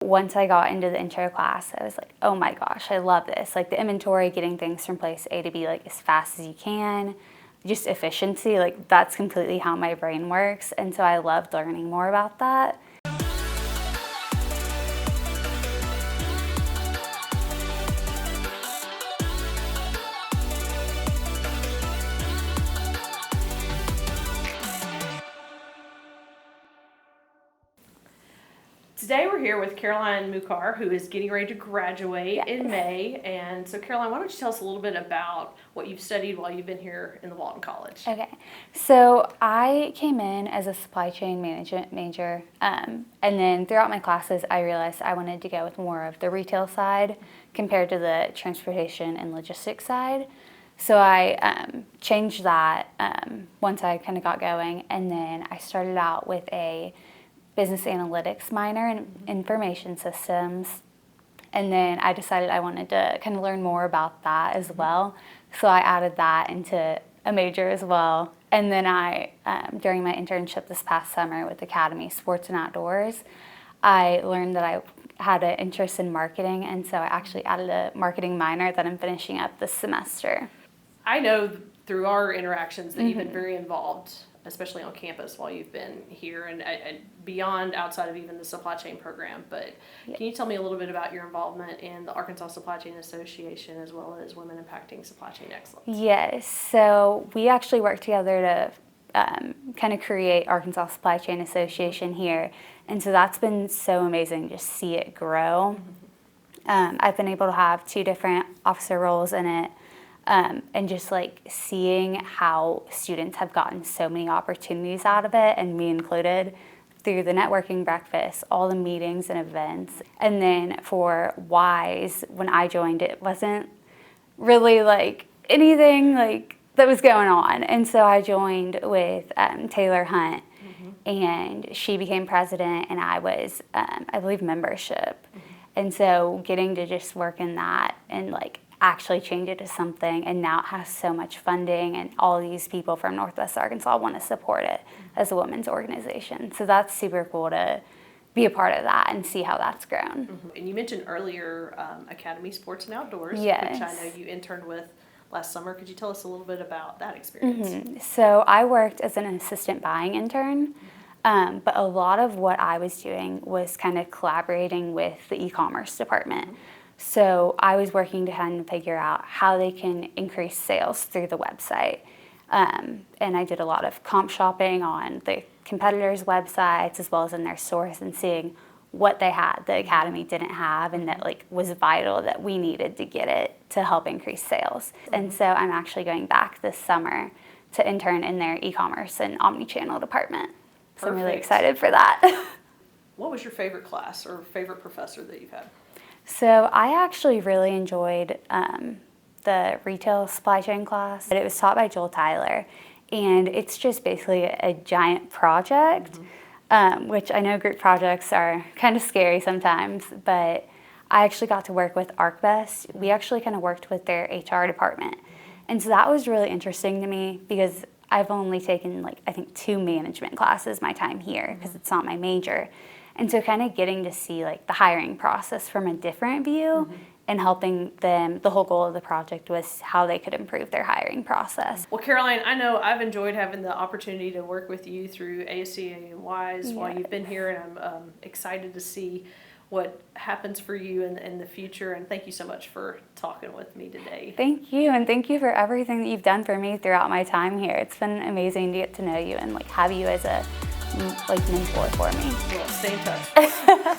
Once I got into the intro class, I was like, oh my gosh, I love this. Like the inventory, getting things from place A to B like as fast as you can, just efficiency, like that's completely how my brain works. And so I loved learning more about that. Today we're here with Caroline Mukhar, who is getting ready to graduate in May. And so Caroline, why don't you tell us a little bit about what you've studied while you've been here in the Walton College? Okay, so I came in as a supply chain management major, and then throughout my classes I realized I wanted to go with more of the retail side compared to the transportation and logistics side. So I changed that once I kind of got going, and then I started out with a business analytics minor in information systems, and then I decided I wanted to kind of learn more about that as well, so I added that into a major as well. And then I during my internship this past summer with Academy Sports and Outdoors, I learned that I had an interest in marketing, and so I actually added a marketing minor that I'm finishing up this semester. I know through our interactions that you've been very involved, especially on campus while you've been here and beyond, outside of even the supply chain program. But can you tell me a little bit about your involvement in the Arkansas Supply Chain Association as well as Women Impacting Supply Chain Excellence? Yes, so we actually work together to kind of create Arkansas Supply Chain Association here. And so that's been so amazing to just see it grow. I've been able to have 2 different officer roles in it. And just like seeing how students have gotten so many opportunities out of it, and me included, through the networking breakfast, all the meetings and events. And then for WISE, when I joined, it wasn't really like anything like that was going on. And so I joined with Taylor Hunt, and she became president, and I was, I believe, membership. And so getting to just work in that and like actually change it to something, and now it has so much funding, and all these people from Northwest Arkansas want to support it as a women's organization. So that's super cool to be a part of that and see how that's grown. And you mentioned earlier Academy Sports and Outdoors, Yes. which I know you interned with last summer. Could you tell us a little bit about that experience? So I worked as an assistant buying intern, but a lot of what I was doing was kind of collaborating with the e-commerce department. So I was working to kind of figure out how they can increase sales through the website. And I did a lot of comp shopping on the competitors' websites as well as in their stores, and seeing what they had the Academy didn't have, and that like was vital that we needed to get it to help increase sales. And so I'm actually going back this summer to intern in their e-commerce and omni-channel department. So I'm really excited for that. What was your favorite class or favorite professor that you've had? So I actually really enjoyed the retail supply chain class. It was taught by Joel Tyler, and it's just basically a giant project, which I know group projects are kind of scary sometimes, but I actually got to work with ArcBest. We actually kind of worked with their HR department, and so that was really interesting to me because I've only taken like I think 2 management classes my time here because it's not my major. And so kind of getting to see like the hiring process from a different view and helping them, the whole goal of the project was how they could improve their hiring process. Well, Caroline, I know I've enjoyed having the opportunity to work with you through ASCA and WISE while you've been here, and I'm excited to see what happens for you in the future. And thank you so much for talking with me today. Thank you, and thank you for everything that you've done for me throughout my time here. It's been amazing to get to know you and like have you as a mentor for me. Well, stay in touch.